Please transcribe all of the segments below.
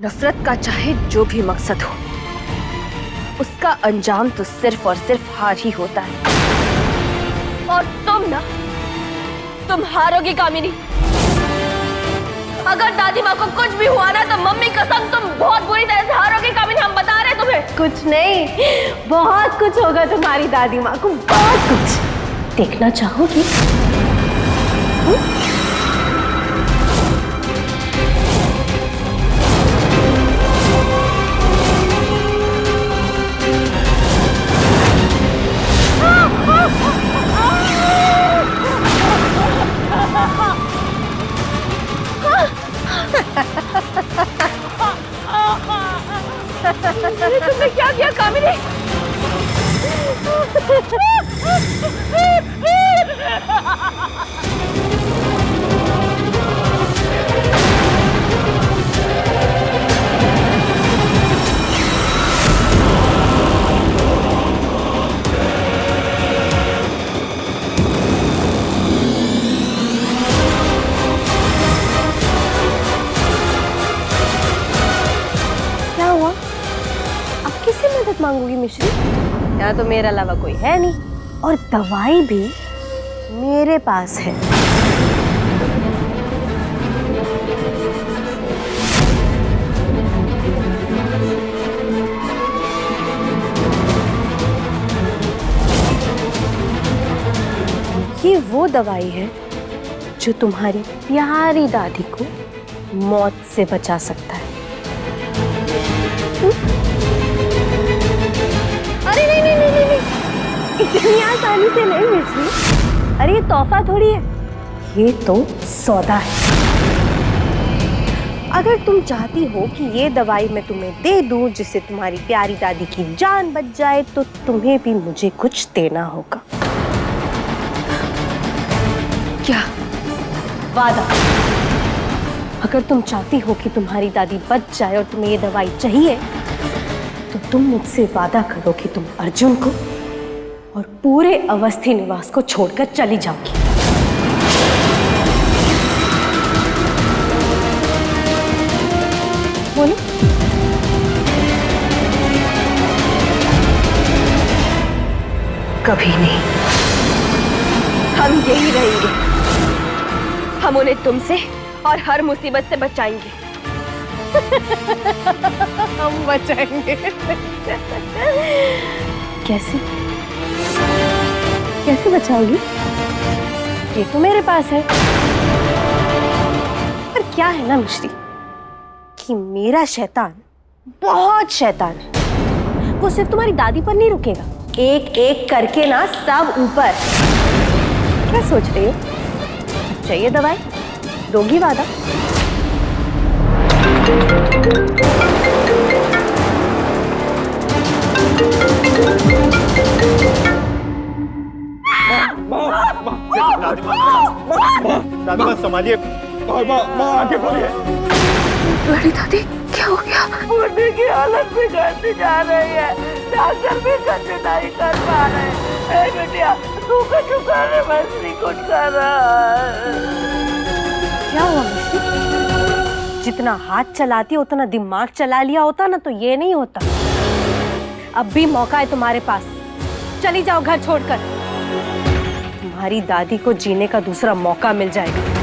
नफरत का चाहे जो भी मकसद हो, उसका अंजाम तो सिर्फ और सिर्फ हार ही होता है। और तुम हारोगी कामिनी। अगर दादी माँ को कुछ भी हुआ ना तो मम्मी कसम तुम बहुत बुरी तरह से हारोगी कामिनी, हम बता रहे तुम्हें। कुछ नहीं, बहुत कुछ होगा तुम्हारी दादी माँ को, बहुत कुछ। देखना चाहोगी? तुमने क्या किया कामिनी? क्या हुआ? अब किससे मदद मांगोगी मिश्री? यहाँ तो मेरे अलावा कोई है नहीं, और दवाई भी मेरे पास है। ये वो दवाई है जो तुम्हारी प्यारी दादी को मौत से बचा सकता है। अरे नहीं नहीं नहीं नहीं, इतनी आसानी से नहीं मिश्री। अरे ये तोहफा थोड़ी है, ये तो सौदा है। अगर तुम चाहती हो कि ये दवाई मैं तुम्हें दे दूं जिससे तुम्हारी प्यारी दादी की जान बच जाए, तो तुम्हें भी मुझे कुछ देना होगा। क्या? वादा। अगर तुम चाहती हो कि तुम्हारी दादी बच जाए और तुम्हें ये दवाई चाहिए, तो तुम मुझसे वादा करो कि तुम अर्जुन को और पूरे अवस्थी निवास को छोड़कर चली जाओगी। बोलो। कभी नहीं, हम यही रहेंगे। हम उन्हें तुमसे और हर मुसीबत से बचाएंगे। हम बचाएंगे। कैसे? कैसे बचाओगी? ये तो मेरे पास है। पर क्या है ना मिश्री, कि मेरा शैतान बहुत शैतान है। वो सिर्फ तुम्हारी दादी पर नहीं रुकेगा, एक एक करके ना सब ऊपर। क्या सोच रही हो? चाहिए दवाई? दोगी वादा? दादी संभालिए। माँ आगे बोलिए। बड़ी दादी क्या हो गया? मुर्दे की हालत बिगड़ती जा रही है, डॉक्टर भी कुछ नहीं कर पा रहे। ए बिटिया, तू कुछ कर रहे, बस नहीं कुछ कर रहा। क्या हुआ मिश्री? जितना हाथ चलाती है उतना दिमाग चला लिया होता ना तो ये नहीं होता। अब भी मौका है तुम्हारे पास, चली जाओ घर छोड़कर। तुम्हारी दादी को जीने का दूसरा मौका मिल जाएगा।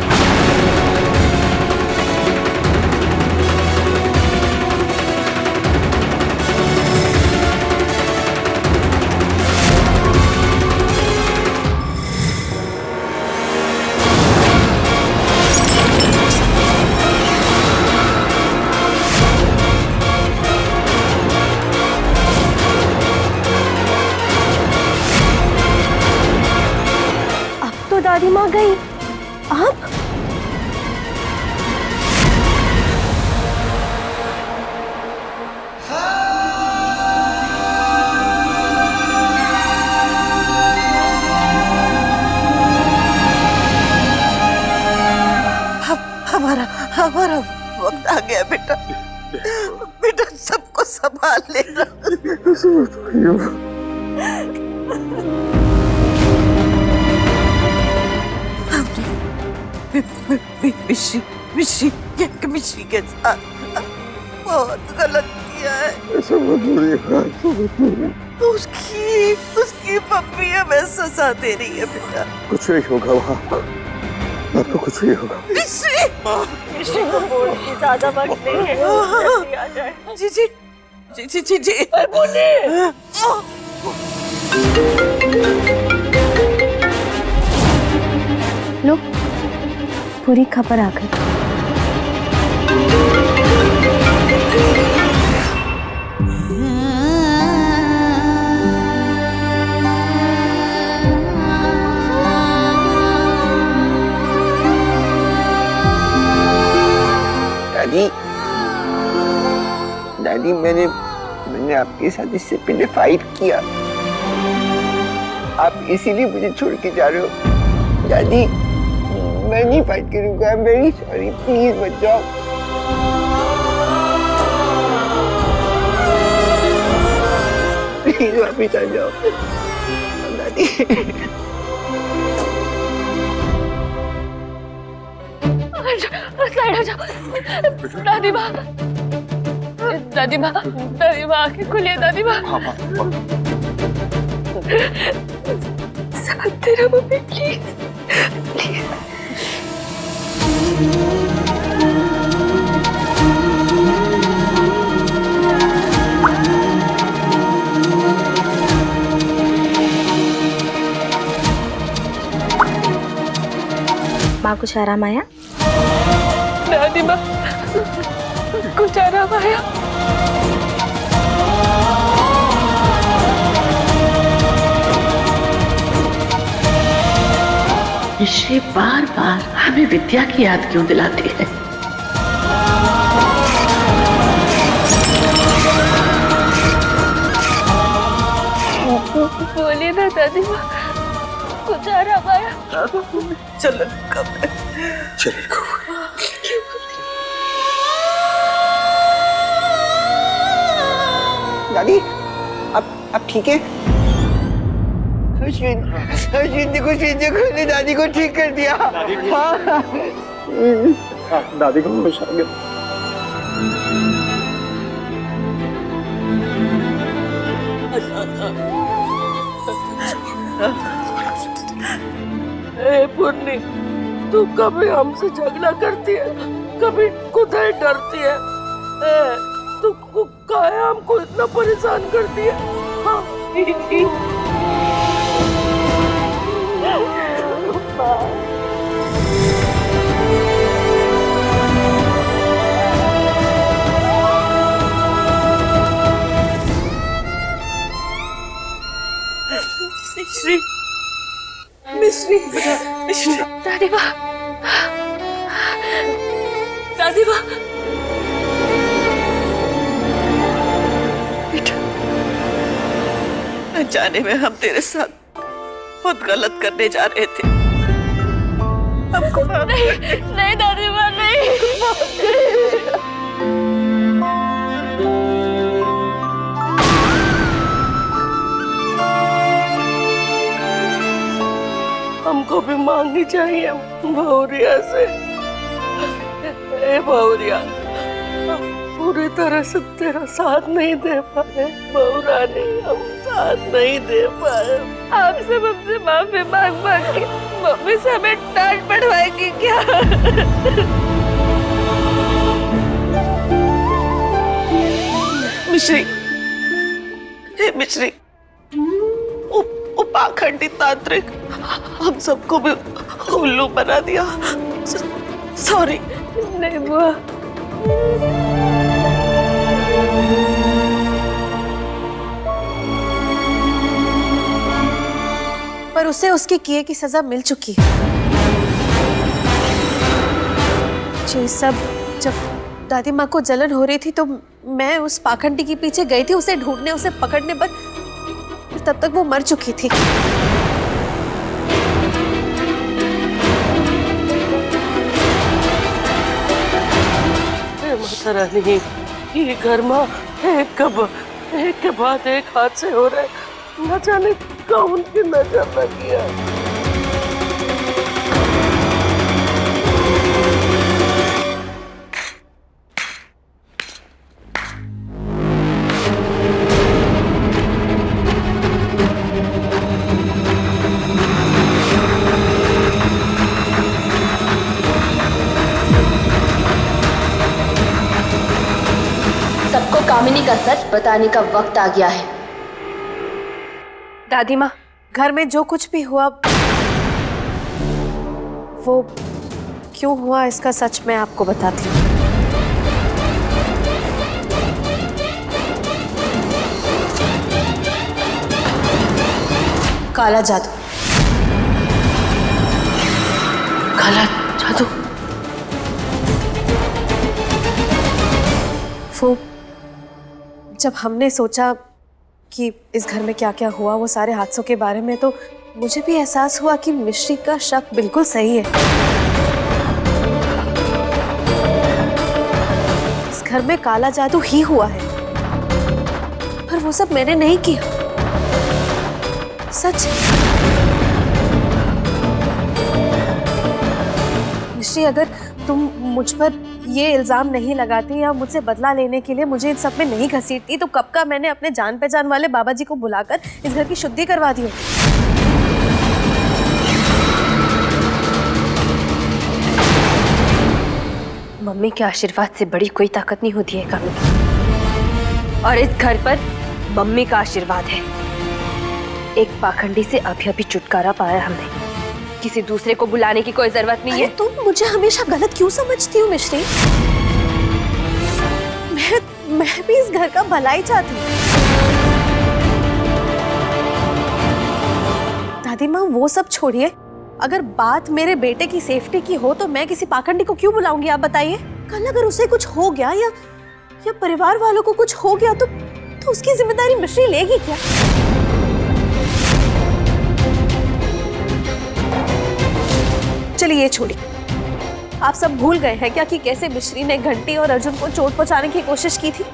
दादी माँ गई, आप? हमारा वक्त आ गया बेटा। बेटा सबको संभाल लेना। मिश्री के साथ बहुत गलत किया है। ऐसा मत बोलिए, ऐसा मत बोलिए। तो उसकी मम्मी हमें सजा दे रही है बेटा। कुछ नहीं होगा वहाँ, आपको कुछ नहीं होगा। मिश्री को बोल के ज्यादा वक्त नहीं है, जल्दी आ जाए। जी जी जी जी जी जी। लो, पूरी खबर आ गई। दादी, दादी मैंने आपके साथ इससे पहले फाइट किया, आप इसीलिए मुझे छोड़ के जा रहे हो। दादी मैं नहीं फाइट करूंगा, I am very sorry, please मत जाओ। प्लीज वापिस आ जाओ दादी। साइड हो जाओ। दादी माँ, दादी माँ, दादी माँ आंखें खुलिए दादी माँ। समझते रहो मम्मी, प्लीज प्लीज। माँ कुछ आराम आया? दादी माँ कुछ आराम आया? मिश्री बार बार हमें विद्या की याद क्यों दिलाती है? बोलिए ना दादी माँ, कुछ आराम आया? चलो कब चलिए दादी अब ठीक है? अश्विन देखो, ने दादी को ठीक कर दिया। दादी को होश आ गया। पूर्णी, तू कभी हमसे झगड़ा करती है, कभी खुद ही डरती है। तू काहे हमको इतना परेशान करती है? हाँ। मिश्री दादी माँ, दादी माँ, अनजाने में हम तेरे साथ बहुत गलत करने जा रहे थे। हमको नहीं नहीं दादी माँ, नहीं। हमको भी मांगनी चाहिए बहुरिया से। ए बहुरिया, पूरी तरह से तेरा साथ नहीं दे पाए बहुरानी, हम साथ नहीं दे पाए। आपसे मम्मी माफी मांग के मम्मी से हमें डांट पड़वाएगी क्या? मिश्री, पाखंडी तांत्रिक हम सबको भी उल्लू बना दिया। सॉरी। नहीं बुआ, पर उसे उसके किए की सजा मिल चुकी है। ये सब जब दादी माँ को जलन हो रही थी तो मैं उस पाखंडी के पीछे गई थी उसे ढूंढने, उसे पकड़ने, पर तब तक वो मर चुकी थी। माता रानी, ये घर में एक के बाद एक हादसे हो रहे, न जाने कौन की नजर लगी है। का सच बताने का वक्त आ गया है। दादी माँ, घर में जो कुछ भी हुआ वो क्यों हुआ इसका सच मैं आपको बताती हूँ। काला जादू। काला जादू? वो जब हमने सोचा कि इस घर में क्या क्या हुआ, वो सारे हादसों के बारे में, तो मुझे भी एहसास हुआ कि मिश्री का शक बिल्कुल सही है। इस घर में काला जादू ही हुआ है, पर वो सब मैंने नहीं किया। सच। मिश्री, अगर तुम मुझ पर ये इल्जाम नहीं लगाती या मुझसे बदला लेने के लिए मुझे इन सब में नहीं घसीटती, तो कब का मैंने अपने जान पहचान वाले बाबा जी को बुलाकर इस घर की शुद्धि करवा दी होती। मम्मी के आशीर्वाद से बड़ी कोई ताकत नहीं होती है कामिनी, और इस घर पर मम्मी का आशीर्वाद है। एक पाखंडी से अभी अभी छुटकारा पाया हमने, किसी दूसरे को बुलाने की कोई जरूरत नहीं है। तुम मुझे हमेशा गलत क्यों समझती हो मिश्री? मैं भी इस घर का भला ही चाहती हूँ। दादी माँ, वो सब छोड़िए, अगर बात मेरे बेटे की सेफ्टी की हो तो मैं किसी पाखंडी को क्यों बुलाऊंगी, आप बताइए। कल अगर उसे कुछ हो गया या परिवार वालों को कुछ हो गया तो उसकी जिम्मेदारी मिश्री लेगी क्या? चलिए ये छोड़िए, आप सब भूल गए हैं क्या कि कैसे मिश्री ने घंटी और अर्जुन को चोट पहुंचाने की कोशिश की थी?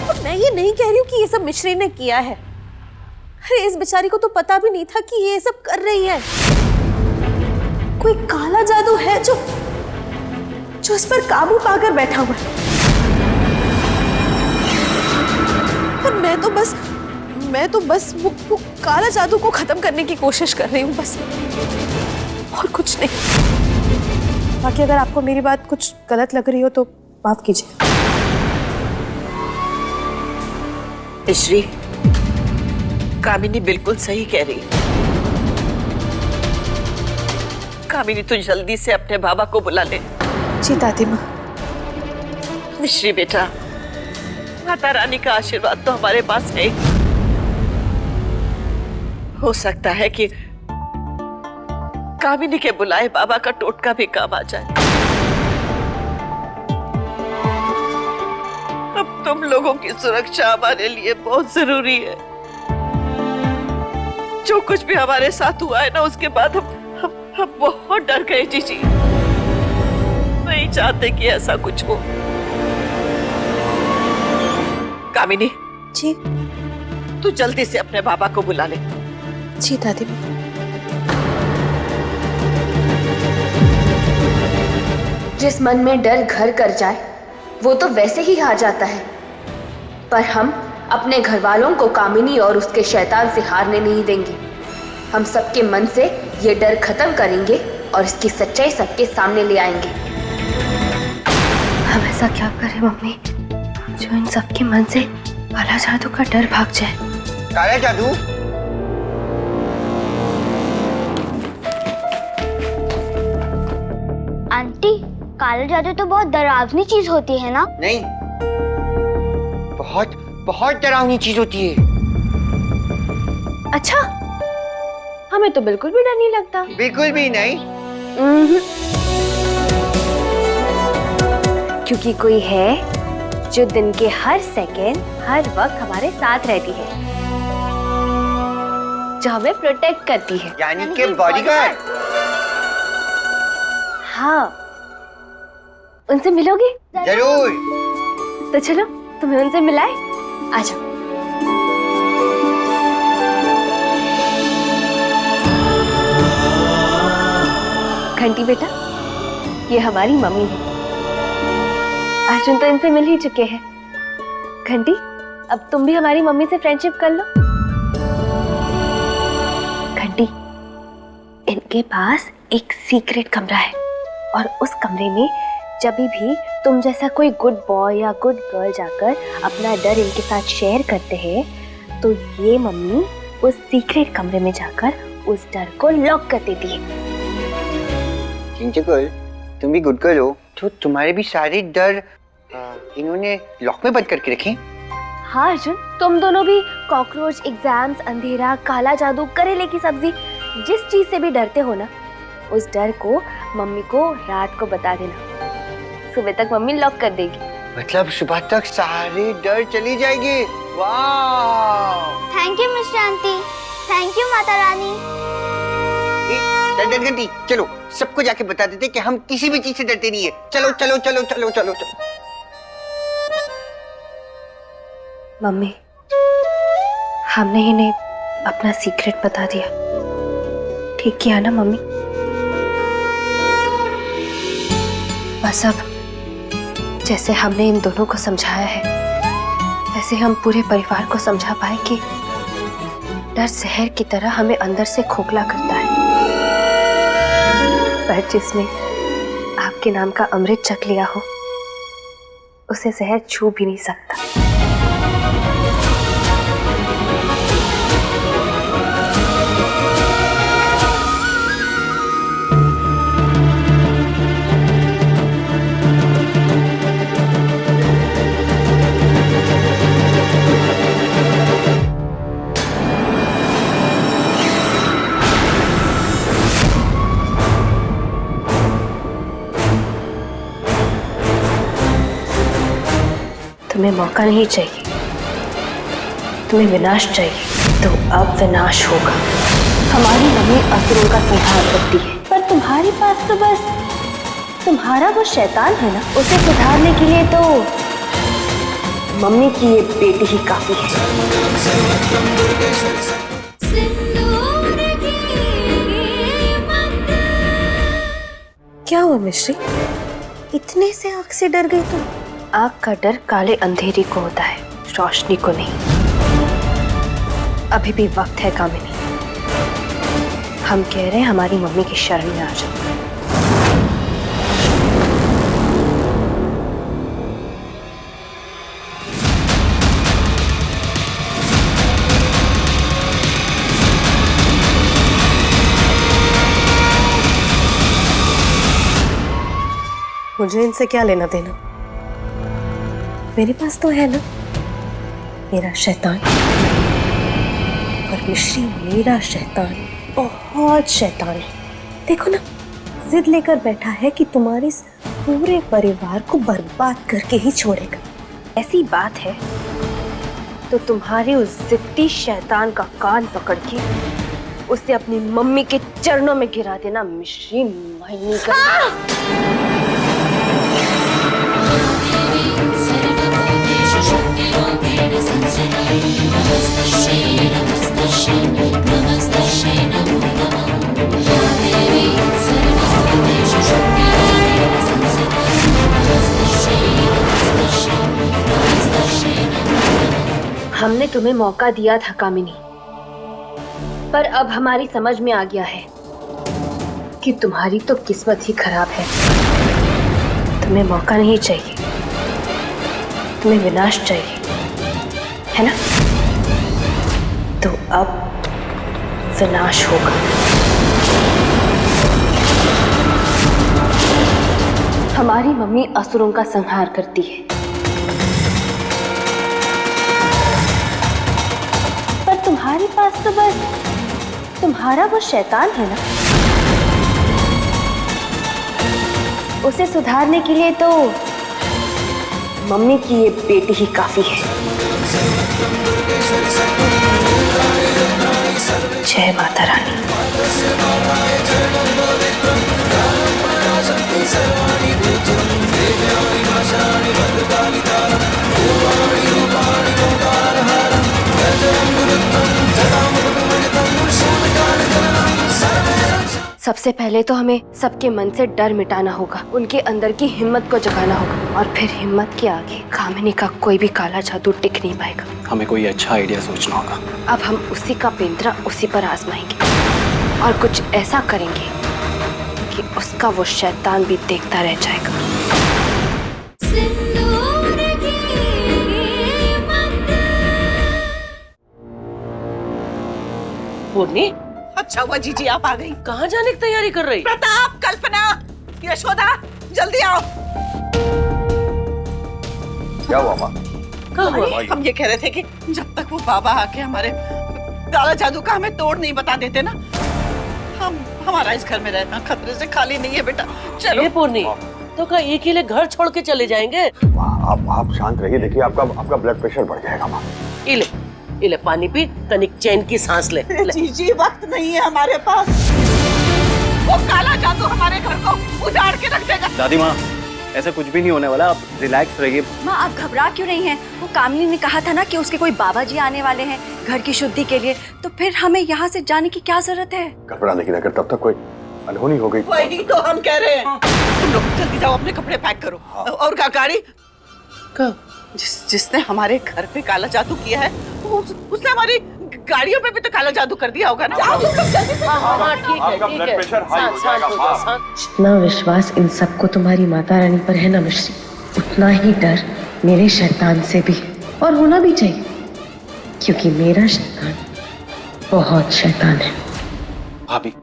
और मैं ये नहीं कह रही हूँ कि ये सब मिश्री ने किया है। अरे इस बेचारी को तो पता भी नहीं था कि ये सब कर रही है। कोई काला जादू है जो इस पर काबू पाकर बैठा हुआ है। और मैं तो बस वो काला जादू को खत्म करने की कोशिश कर रही हूँ, बस, और कुछ नहीं। बाकी अगर आपको मेरी बात कुछ गलत लग रही हो तो माफ कीजिए। मिश्री, कामिनी बिल्कुल सही कह रही। कामिनी, तू जल्दी से अपने बाबा को बुला ले। जी दादी माँ। मिश्री बेटा, माता रानी का आशीर्वाद तो हमारे पास है। हो सकता है कि कामिनी के बुलाए बाबा का टोटका भी काम आ जाए। अब तुम लोगों की सुरक्षा हमारे लिए बहुत जरूरी है। जो कुछ भी हमारे साथ हुआ है ना, उसके बाद हम बहुत डर गए जीजी। नहीं चाहते कि ऐसा कुछ हो। कामिनी जी। तू जल्दी से अपने बाबा को बुला ले। जी दादी माँ। जिस मन में डर घर कर जाए वो तो वैसे ही हार जाता है, पर हम अपने घर वालों को कामिनी और उसके शैतान से हारने नहीं देंगे। हम सबके मन से ये डर खत्म करेंगे और इसकी सच्चाई सबके सामने ले आएंगे। हम ऐसा क्या करें मम्मी जो इन सबके मन से काला जादू का डर भाग जाए? काला जादू? आंटी, काला जादू तो बहुत डरावनी चीज होती है ना? नहीं, बहुत बहुत डरावनी चीज होती है। अच्छा, हमें तो बिल्कुल भी डर नहीं लगता। बिल्कुल भी नहीं। क्योंकि कोई है जो दिन के हर सेकेंड हर वक्त हमारे साथ रहती है, जो हमें प्रोटेक्ट करती है। यानी कि बॉडीगार्ड। हाँ, उनसे मिलोगे? जरूर। तो चलो तुम्हें उनसे मिलाए। आ जाओ। घंटी बेटा, ये हमारी मम्मी है। अर्जुन तो इनसे मिल ही चुके हैं। घंटी, अब तुम भी हमारी मम्मी से फ्रेंडशिप कर लो। घंटी, इनके पास एक सीक्रेट कमरा है और उस कमरे में जब भी तुम जैसा कोई गुड बॉय या गुड गर्ल जाकर अपना डर इनके साथ शेयर करते हैं तो ये मम्मी उस सीक्रेट कमरे में जाकर उस डर को लॉक कर देती है। चिंचा गर्ल, तुम भी गुड गर्ल हो तो तुम्हारे भी सारे डर इन्होंने लॉक में बंद करके रखे। हाँ अर्जुन, तुम दोनों भी कॉकरोच, एग्जाम्स, अंधेरा, काला जादू, करेले की सब्जी, जिस चीज से भी डरते हो ना, उस डर को मम्मी को रात को बता देना। सुबह तक मम्मी लॉक कर देगी। मतलब सुबह तक सारे डर चली जाएगी। वाह! Thank you mister aunty, thank you Mata Rani. डर घंटी, चलो सबको जाके बता देते कि हम किसी भी चीज से डरते नहीं है। चलो चलो चलो चलो चलो चलो। मम्मी, हमने इन्हें अपना सीक्रेट बता दिया, ठीक किया ना मम्मी? बस अब जैसे हमने इन दोनों को समझाया है वैसे हम पूरे परिवार को समझा पाए कि डर जहर की तरह हमें अंदर से खोखला करता है, पर जिसने आपके नाम का अमृत चख लिया हो उसे जहर छू भी नहीं सकता। तुम्हें मौका नहीं चाहिए, तुम्हें विनाश चाहिए, तो अब विनाश होगा। हमारी मम्मी असुरों का संहार करती है, पर तुम्हारे पास तो बस तुम्हारा वो शैतान है ना, उसे सुधारने के लिए तो मम्मी की ये बेटी ही काफी है। क्या हुआ मिश्री, इतने से आग से डर गई तुम? आग का डर काले अंधेरे को होता है, रोशनी को नहीं। अभी भी वक्त है कामिनी, हम कह रहे हैं हमारी मम्मी की शरण में आ जाओ। मुझे इनसे क्या लेना देना, मेरे पास तो है ना मेरा शैतान। और मिश्री मेरा शैतान बहुत शैतान है। देखो ना, जिद लेकर बैठा है कि तुम्हारे इस पूरे परिवार को बर्बाद करके ही छोड़ेगा। ऐसी बात है तो तुम्हारे उस जिद्दी शैतान का कान पकड़ के उसे अपनी मम्मी के चरणों में गिरा देना मिश्री मायनी का। हमने तुम्हें मौका दिया था कामिनी, पर अब हमारी समझ में आ गया है कि तुम्हारी तो किस्मत ही खराब है। तुम्हें मौका नहीं चाहिए, तुम्हें विनाश चाहिए, है ना? तो अब विनाश होगा। हमारी मम्मी असुरों का संहार करती है, पर तुम्हारे पास तो बस तुम्हारा वो शैतान है ना, उसे सुधारने के लिए तो मम्मी की ये बेटी ही काफी है। जय माता रानी। सबसे पहले तो हमें सबके मन से डर मिटाना होगा, उनके अंदर की हिम्मत को जगाना होगा, और फिर हिम्मत के आगे कामिनी का कोई भी काला जादू टिक नहीं पाएगा। हमें कोई अच्छा आइडिया सोचना होगा। अब हम उसी का पिंजरा उसी पर आजमाएंगे और कुछ ऐसा करेंगे कि उसका वो शैतान भी देखता रह जाएगा। पूर्णी, अच्छा हुआ जीजी आप आ गई। कहाँ जाने की तैयारी कर रही? प्रताप, कल्पना, यशोदा, जल्दी आओ। क्या हुआ माँ? कहाँ हुआ? हम ये कह रहे थे कि जब तक वो बाबा आके हमारे काला जादू का हमें तोड़ नहीं बता देते ना, हमारा इस घर में रहना खतरे से खाली नहीं है बेटा। चलो। ये पूर्णी, तो क्या एक ही ले घर छोड़ के चले जाएंगे? आप शांत रहिए, देखिए आपका ब्लड प्रेशर बढ़ जाएगा माँ। इले पानी पी, तनिक चैन की सांस ले। जीजी वक्त नहीं है हमारे पास, वो काला जादू हमारे घर को उजाड़ के रख देगा। दादी माँ, ऐसा कुछ भी नहीं होने वाला, आप रिलैक्स रहिए। माँ आप घबरा क्यों रही हैं? वो कामिनी ने कहा था ना कि उसके कोई बाबा जी आने वाले हैं घर की शुद्धि के लिए, तो फिर हमें यहाँ से जाने की क्या जरूरत है? घबराने की नगर, तब तक कोई अनहोनी हो गई। वही तो हम कह रहे हैं। तुम लोग जल्दी जाओ, अपने कपड़े पैक करो। और गाड़ी जिसने हमारे घर पे काला जादू किया है, उसने हमारी गाड़ियों पे भी तो काला जादू कर दिया होगा ना। हाँ, ठीक है, ठीक है। शांत हो जाओ, शांत। जितना विश्वास इन सबको तुम्हारी माता रानी पर है ना मिश्री, उतना ही डर मेरे शैतान से भी, और होना भी चाहिए, क्योंकि मेरा शैतान बहुत शैतान है। भाभी,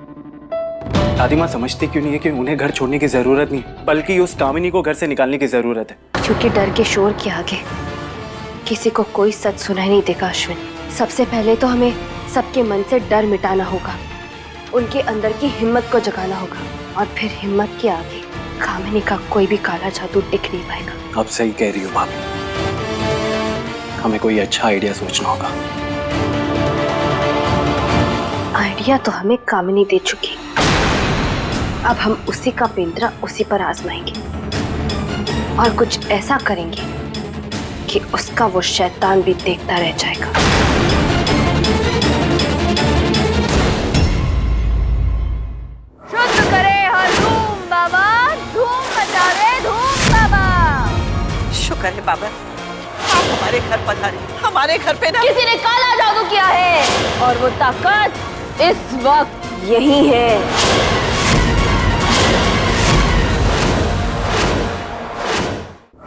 दादी माँ समझती क्यों नहीं है कि उन्हें घर छोड़ने की जरूरत नहीं, बल्कि उस कामिनी को घर से निकालने की जरूरत है। क्योंकि डर के शोर के आगे किसी को कोई सच सुनाई नहीं देगा अश्विन। सबसे पहले तो हमें सबके मन से डर मिटाना होगा, उनके अंदर की हिम्मत को जगाना होगा, और फिर हिम्मत के आगे कामिनी का कोई भी काला जादू टिक नहीं पाएगा। आप सही कह रही हो भाभी, हमें कोई अच्छा आइडिया सोचना होगा। आइडिया तो हमें कामिनी दे चुकी, अब हम उसी का पिंजरा उसी पर आजमाएंगे और कुछ ऐसा करेंगे कि उसका वो शैतान भी देखता रह जाएगा। शुद्ध करे हर धूम बाबा, धूम मचावे धूम बाबा। शुक्र है बाबा, आप हमारे घर पधारे। हमारे घर पे ना किसी ने काला जादू किया है, और वो ताकत इस वक्त यही है।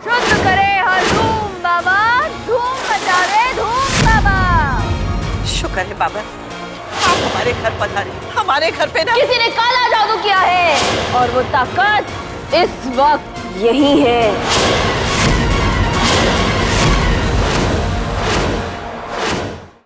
शुद्ध करे हर धूम बाबा, धूम मचावे धूम बाबा। शुक्र है बाबा, आप हमारे घर पधारे। हमारे घर पे ना किसी ने काला जादू किया है, और वो ताकत इस वक्त यही है।